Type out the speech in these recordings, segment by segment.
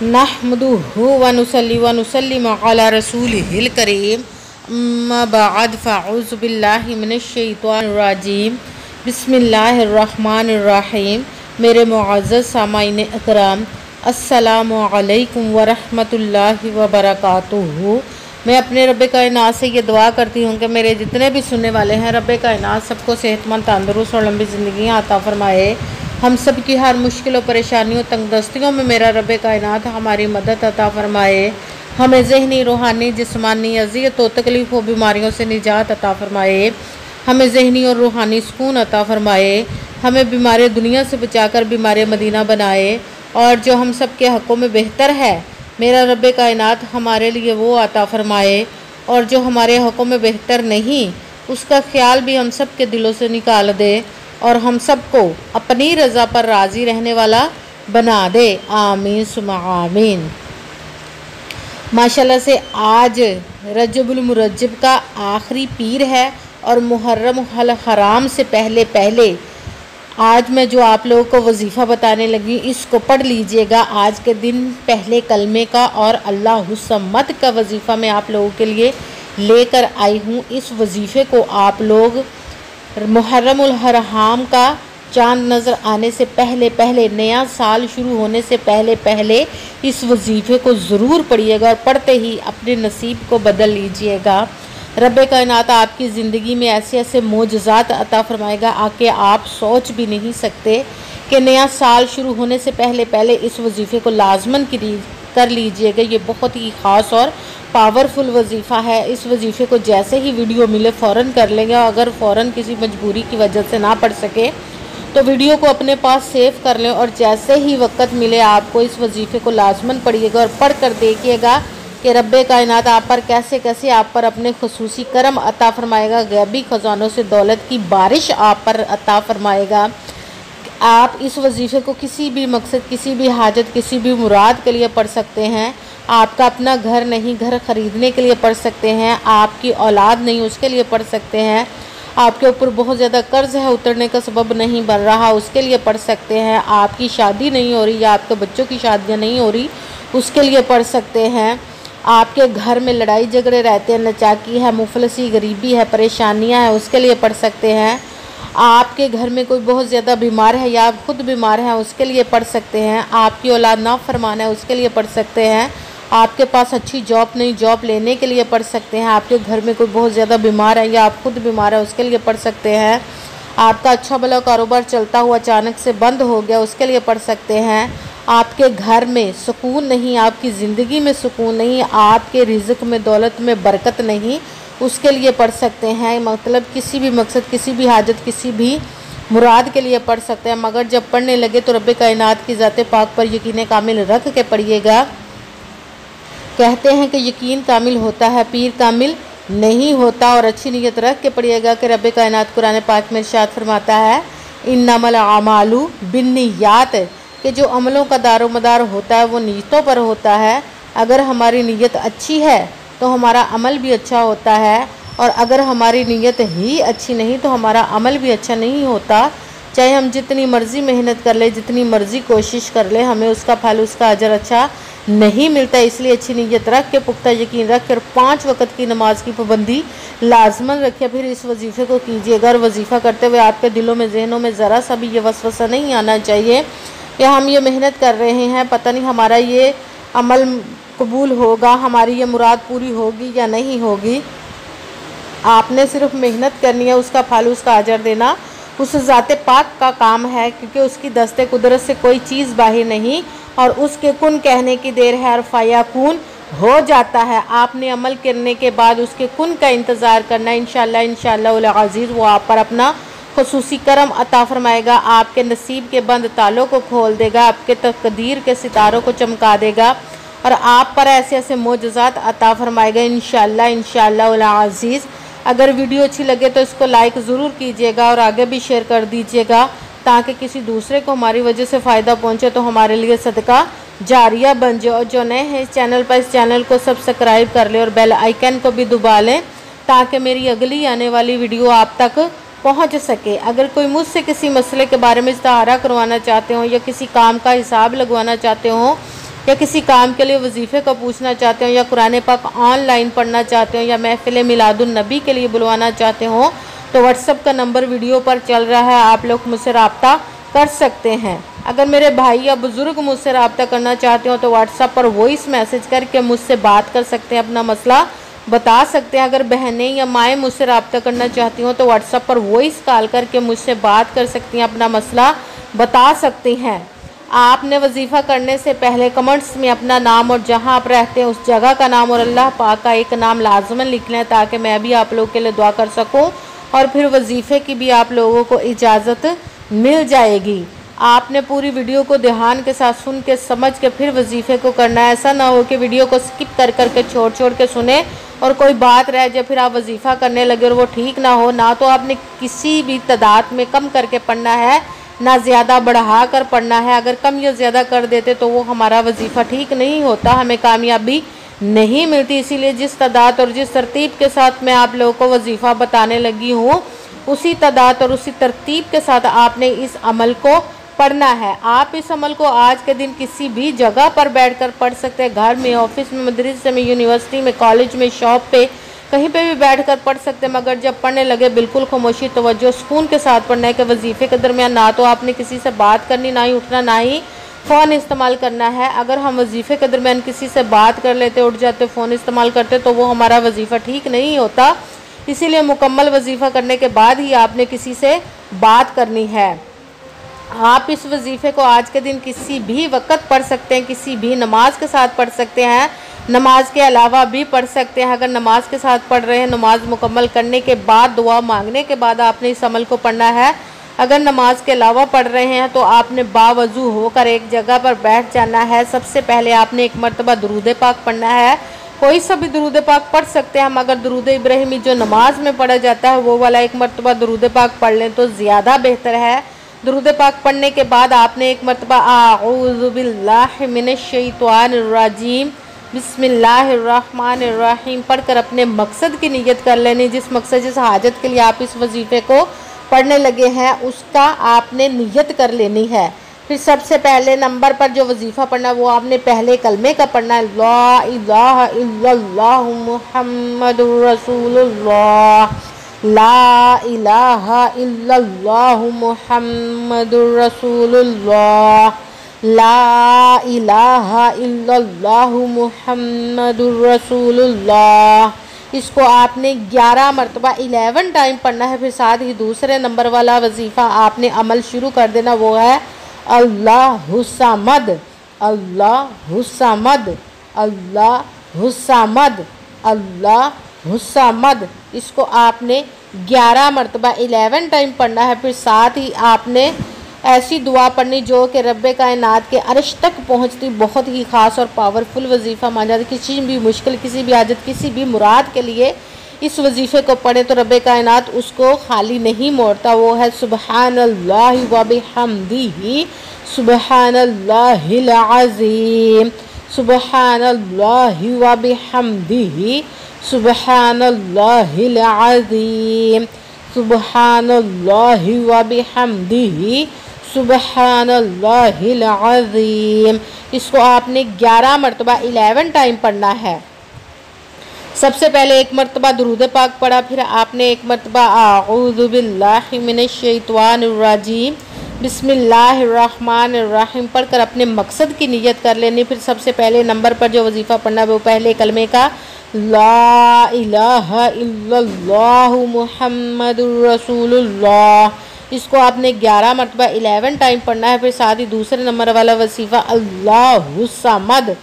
नहमदुहु व नुसल्ली व नुसल्लिमु अला रसूलिहिल करीम अम्मा बअद फ़अऊज़ु बिल्लाहि मिनश शैतानिर रजीम बिस्मिल्लाहिर रहमानिर रहीम। मेरे मुअज़्ज़ज़ सामाईन इकराम, अस्सलामु अलैकुम व रहमतुल्लाहि व बरकातुहू। मैं अपने रब्बे कायनात से ये दुआ करती हूँ कि मेरे जितने भी सुनने वाले हैं, रब्बे कायनात सबको सेहतमंद, तंदुरुस्त और लंबी ज़िंदगी अता फ़रमाए। हम सब की हर मुश्किलों, परेशानियों, तंगदस्तियों में मेरा रब्बे कायनात हमारी मदद अता फ़रमाए। हमें ज़हनी, रूहानी, जिस्मानी अज़ियत व तकलीफ़ व बीमारियों से निजात अता फ़रमाए। हमें ज़हनी और रूहानी सुकून अता फ़रमाए। हमें बीमारी दुनिया से बचाकर बीमारी मदीना बनाए। और जो हम सब के हक़ों में बेहतर है, मेरा रब्बे कायनात हमारे लिए वो अता फ़रमाए। और जो हमारे हक़ों में बेहतर नहीं, उसका ख़्याल भी हम सब के दिलों से निकाल दे और हम सबको अपनी रज़ा पर राज़ी रहने वाला बना दे। आमीन सुम्मा आमीन। माशाल्लाह से आज रजबुल मुरज्जब का आखिरी पीर है और मुहर्रम अल हराम से पहले पहले आज मैं जो आप लोगों को वजीफ़ा बताने लगी, इसको पढ़ लीजिएगा। आज के दिन पहले कलमे का और अल्लाहु सम्मद का वजीफ़ा मैं आप लोगों के लिए लेकर आई हूँ। इस वजीफ़े को आप लोग मुहर्रम उल हराम का चांद नज़र आने से पहले पहले, नया साल शुरू होने से पहले पहले इस वजीफ़े को ज़रूर पढ़िएगा और पढ़ते ही अपने नसीब को बदल लीजिएगा। रब्बे कायनात आपकी ज़िंदगी में ऐसे ऐसे मोजज़ात अता फ़रमाएगा आके आप सोच भी नहीं सकते कि नया साल शुरू होने से पहले पहले इस वजीफ़े को लाजमन कर लीजिएगा। ये बहुत ही ख़ास और पावरफुल वजीफ़ा है। इस वजीफ़े को जैसे ही वीडियो मिले फ़ौरन कर लेंगे। अगर फ़ौरन किसी मजबूरी की वजह से ना पढ़ सके तो वीडियो को अपने पास सेव कर लें और जैसे ही वक़्त मिले आपको इस वजीफ़े को लाजमन पढ़िएगा और पढ़ कर देखिएगा कि रब्बे कायनात आप पर कैसे कैसे आप पर अपने खुसूसी करम अता फ़रमाएगा। गैबी ख़जानों से दौलत की बारिश आप पर अता फ़रमाएगा। आप इस वजीफ़े को किसी भी मकसद, किसी भी हाजत, किसी भी मुराद के लिए पढ़ सकते हैं। आपका अपना घर नहीं, घर ख़रीदने के लिए पढ़ सकते हैं। आपकी औलाद नहीं, उसके लिए पढ़ सकते हैं। आपके ऊपर बहुत ज़्यादा कर्ज़ है, उतरने का सबब नहीं बन रहा, उसके लिए पढ़ सकते हैं। आपकी शादी नहीं हो रही या आपके बच्चों की शादियाँ नहीं हो रही, उसके लिए पढ़ सकते हैं। आपके घर में लड़ाई झगड़े रहते हैं, नचाकी है, मुफलसी, गरीबी है, परेशानियां हैं, उसके लिए पढ़ सकते हैं। आपके घर में कोई बहुत ज़्यादा बीमार है या आप खुद बीमार हैं, उसके लिए पढ़ सकते हैं। आपकी औलाद नाफरमान है, उसके लिए पढ़ सकते हैं। आपके पास अच्छी जॉब नहीं, जॉब लेने के लिए पढ़ सकते हैं। आपके घर में कोई बहुत ज़्यादा बीमार है या आप खुद बीमार है, उसके लिए पढ़ सकते हैं। आपका अच्छा भला कारोबार चलता हुआ अचानक से बंद हो गया, उसके लिए पढ़ सकते हैं। आपके घर में सुकून नहीं, आपकी ज़िंदगी में सुकून नहीं, आपके रिज़्क़ में, दौलत में बरकत नहीं, उसके लिए पढ़ सकते हैं। मतलब किसी भी मकसद, किसी भी हाजत, किसी भी मुराद के लिए पढ़ सकते हैं। मगर जब पढ़ने लगे तो रब्बे कायनात की ज़ात पाक पर यकीन कामिल रख के पढ़िएगा। कहते हैं कि यकीन कामिल होता है, पीर कामिल नहीं होता। और अच्छी नीयत रख के पढ़िएगा कि रब्बे कायनात कुरान पाक में इरशाद फरमाता है, इन्नमल आमालु बिन्नियात, कि जो अमलों का दारोमदार होता है वो नीयतों पर होता है। अगर हमारी नीयत अच्छी है तो हमारा अमल भी अच्छा होता है, और अगर हमारी नीयत ही अच्छी नहीं तो हमारा अमल भी अच्छा नहीं होता। चाहे हम जितनी मर्ज़ी मेहनत कर ले, जितनी मर्ज़ी कोशिश कर ले, हमें उसका फल, उसका अजर अच्छा नहीं मिलता। इसलिए अच्छी नीयत रख के, पुख्ता यकीन रख कर 5 वक़्त की नमाज की पाबंदी लाजमन रखिए। फिर इस वजीफ़े को कीजिएगा और वजीफ़ा करते हुए आपके दिलों में, जहनों में ज़रा सा भी ये वसवसा नहीं आना चाहिए कि हम ये मेहनत कर रहे हैं, पता नहीं हमारा ये अमल कबूल होगा, हमारी ये मुराद पूरी होगी या नहीं होगी। आपने सिर्फ मेहनत करनी है, उसका फल, उसका अजर देना उस ज़ाते पाक का काम है, क्योंकि उसकी दस्ते कुदरत से कोई चीज़ बाहर नहीं और उसके कुन कहने की देर है और फयाकून हो जाता है। आपने अमल करने के बाद उसके कुन का इंतज़ार करना। इंशाअल्लाह इंशाअल्लाह उल अज़ीज़ वो आप पर अपना खुसूसी करम अता फ़रमाएगा, आपके नसीब के बंद तालों को खोल देगा, आपके तकदीर के सितारों को चमका देगा और आप पर ऐसे ऐसे मोजज़ात अता फ़रमाएगा इंशाअल्लाह इंशाअल्लाह उल अज़ीज़। अगर वीडियो अच्छी लगे तो इसको लाइक ज़रूर कीजिएगा और आगे भी शेयर कर दीजिएगा, ताकि किसी दूसरे को हमारी वजह से फ़ायदा पहुँचे तो हमारे लिए सदका जारिया बन जाए। और जो नए हैं इस चैनल पर, इस चैनल को सब्सक्राइब कर लें और बेल आइकन को भी दबा लें, ताकि मेरी अगली आने वाली वीडियो आप तक पहुंच सके। अगर कोई मुझसे किसी मसले के बारे में इस्तारा करवाना चाहते हो या किसी काम का हिसाब लगवाना चाहते हो या किसी काम के लिए वजीफ़े को पूछना चाहते हो, या कुरान पाक ऑनलाइन पढ़ना चाहते हो, या महफिल मिलादुन नबी के लिए बुलवाना चाहते हो, तो व्हाट्सअप का नंबर वीडियो पर चल रहा है, आप लोग मुझसे रब्ता कर सकते हैं। अगर मेरे भाई या बुज़ुर्ग मुझसे रब्ता करना चाहते हो तो व्हाट्सएप पर वॉइस मैसेज करके मुझसे बात कर सकते हैं, अपना मसला बता सकते हैं। अगर बहनें या माएँ मुझसे रब्ता करना चाहती हो तो व्हाट्सएप पर वॉइस कॉल करके मुझसे बात कर सकती हैं, अपना मसला बता सकती हैं। आपने वजीफ़ा करने से पहले कमेंट्स में अपना नाम और जहां आप रहते हैं उस जगह का नाम और अल्लाह पाक का एक नाम लाजमन लिख लें, ताकि मैं भी आप लोगों के लिए दुआ कर सकूं और फिर वजीफ़े की भी आप लोगों को इजाज़त मिल जाएगी। आपने पूरी वीडियो को ध्यान के साथ सुन के समझ के फिर वजीफ़े को करना है। ऐसा ना हो कि वीडियो को स्किप कर करके छोड़ के सुने और कोई बात रह जाए, फिर आप वजीफ़ा करने लगे और वो ठीक ना हो। ना तो आपने किसी भी तादाद में कम करके पढ़ना है, ना ज़्यादा बढ़ा कर पढ़ना है। अगर कम या ज़्यादा कर देते तो वो हमारा वजीफ़ा ठीक नहीं होता, हमें कामयाबी नहीं मिलती। इसीलिए जिस तादाद और जिस तरतीब के साथ मैं आप लोगों को वजीफ़ा बताने लगी हूँ, उसी तादाद और उसी तरतीब के साथ आपने इस अमल को पढ़ना है। आप इस अमल को आज के दिन किसी भी जगह पर बैठकर पढ़ सकते हैं, घर में, ऑफिस में, मदरसे में, यूनिवर्सिटी में, कॉलेज में, शॉप पे, कहीं पे भी बैठकर पढ़ सकते हैं। मगर जब पढ़ने लगे बिल्कुल खामोशी, तवज्जो, सुकून के साथ पढ़ना है कि वजीफ़े के दरमियान ना तो आपने किसी से बात करनी, ना ही उठना, ना ही फ़ोन इस्तेमाल करना है। अगर हम वजीफ़े के दरमियान किसी से बात कर लेते, उठ जाते, फ़ोन इस्तेमाल करते, तो वो हमारा वजीफ़ा ठीक नहीं होता। इसीलिए मुकम्मल वजीफ़ा करने के बाद ही आपने किसी से बात करनी है। आप इस वजीफ़े को आज के दिन किसी भी वक्त पढ़ सकते हैं, किसी भी नमाज के साथ पढ़ सकते हैं, नमाज के अलावा भी पढ़ सकते हैं। अगर नमाज के साथ पढ़ रहे हैं, नमाज मुकम्मल करने के बाद, दुआ मांगने के बाद आपने इस अमल को पढ़ना है। अगर नमाज के अलावा पढ़ रहे हैं तो आपने बावजू होकर एक जगह पर बैठ जाना है। सबसे पहले आपने एक मरतबा दुरूद पाक पढ़ना है। कोई सा भी दुरूद पाक पढ़ सकते हैं हम, अगर दुरूद इब्राहिमी जो नमाज में पढ़ा जाता है वो वाला एक मरतबा दुरूद पाक पढ़ लें तो ज़्यादा बेहतर है। दुरूद पाक पढ़ने के बाद आपने एक मरतबा आऊज़ु बिल्लाहि मिनश शैतानिर रजीम बिस्मिल्लाहिर्रहमानिर्रहीम पढ़कर अपने मकसद की नियत कर लेनी। जिस मकसद, जिस हाजत के लिए आप इस वजीफ़े को पढ़ने लगे हैं उसका आपने नियत कर लेनी है। फिर सबसे पहले नंबर पर जो वजीफ़ा पढ़ना वो आपने पहले कलमे का पढ़ना है, ला इलाहा इल्लल्लाह मुहम्मदुर रसूलुल्लाह, ला इलाहा इल्लल्लाह मुहम्मदुर रसूलुल्लाह, ला इलाहा इल्लल्लाह मुहम्मदुर रसूलुल्लाह। इसको आपने 11 मरतबा 11 टाइम पढ़ना है। फिर साथ ही दूसरे नंबर वाला वजीफ़ा आपने अमल शुरू कर देना, वो है अल्लाहुस्समद, अल्लाहुस्समद, अल्लाहुस्समद, अल्लाहुस्समद। इसको आपने 11 मरतबा 11 टाइम पढ़ना है। फिर साथ ही आपने ऐसी दुआ पढ़नी जो कि रब्बे कायनात के अर्श तक पहुंचती, बहुत ही ख़ास और पावरफुल वजीफ़ा माना जाता है। किसी भी मुश्किल, किसी भी हाजत, किसी भी मुराद के लिए इस वजीफ़े को पढ़े तो रब्बे कायनात उसको खाली नहीं मोड़ता। वो है सुबहानल्लाहि व बिहम्दिही, सुबहानल्लाहिल अज़ीम, सुबहानल्लाहि व बिहम्दिही, सुबहानल्लाहिल अज़ीम, सुबहानल्लाहि व बिहम्दिही, सुबहानल्लाहिल अज़ीम। इसको आपने 11 मरतबा 11 टाइम पढ़ना है। सबसे पहले एक मरतबा दुरूद पाक पढ़ा, फिर आपने एक मरतबा आऊज़ु बिल्लाहि मिनश शैतानिर रजीम बिस्मिल्लाहिर्रहमानिर्रहीम पढ़कर अपने मकसद की नियत कर लेनी। फिर सबसे पहले नंबर पर जो वजीफ़ा पढ़ना है वो पहले कलमे का ला इलाहा इल्लल्लाह मुहम्मदुर रसूलुल्लाह। इसको आपने 11 मरतबा 11 टाइम पढ़ना है। फिर साथ ही दूसरे नंबर वाला वजीफ़ा अल्लाहुस्समद,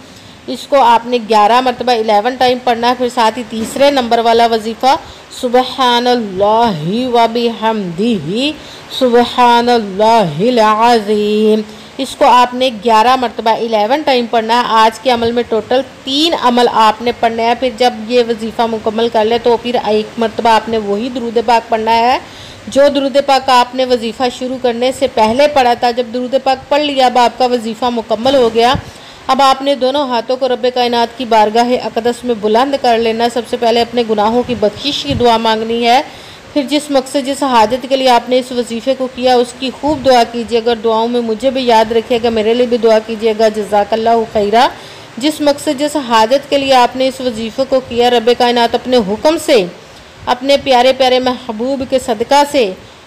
इसको आपने 11 मरतबा 11 टाइम पढ़ना है। फिर साथ ही तीसरे नंबर वाला वजीफ़ा सुबहानल्लाहि व बिहम्दिही, सुबहानल्लाहिल अज़ीम। इसको आपने 11 मरतबा 11 टाइम पढ़ना है। आज के अमल में टोटल 3 अमल आपने पढ़ने हैं। फिर जब ये वजीफ़ा मुकम्मल कर ले तो फिर एक मरतबा आपने वही दुरूद पाक पढ़ना है जो दुरूद पाक आपने वजीफ़ा शुरू करने से पहले पढ़ा था। जब दुरूद पाक पढ़ लिया, अब आपका वजीफ़ा मुकम्मल हो गया। अब आपने दोनों हाथों को रब्बे कायनात की बारगाह अक़दस में बुलंद कर लेना। सबसे पहले अपने गुनाहों की बख्शिश की दुआ मांगनी है। फिर जिस मकसद जिस हाजत के लिए आपने इस वजीफ़े को किया उसकी खूब दुआ कीजिए। अगर दुआओं में मुझे भी याद रखिएगा, मेरे लिए भी दुआ कीजिएगा। जज़ाकल्लाहु खैरा। जिस मकसद जिस हाजत के लिए आपने इस वजीफ़े को किया, रब कायनात अपने हुक्म से, अपने प्यारे प्यारे महबूब के सदका से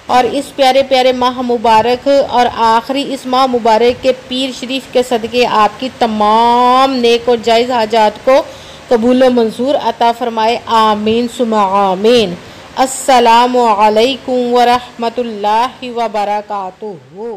और इस प्यारे प्यारे माह मुबारक और आखिरी इस माह मुबारक के पीर शरीफ के सदक़े आपकी तमाम नेक और जायज़ हाजात को कबूल मंजूर अता फ़रमाए। आमीन सुम्मा आमीन। अस्सलामु अलैकुम व रहमतुल्लाहि व बरकातुहू।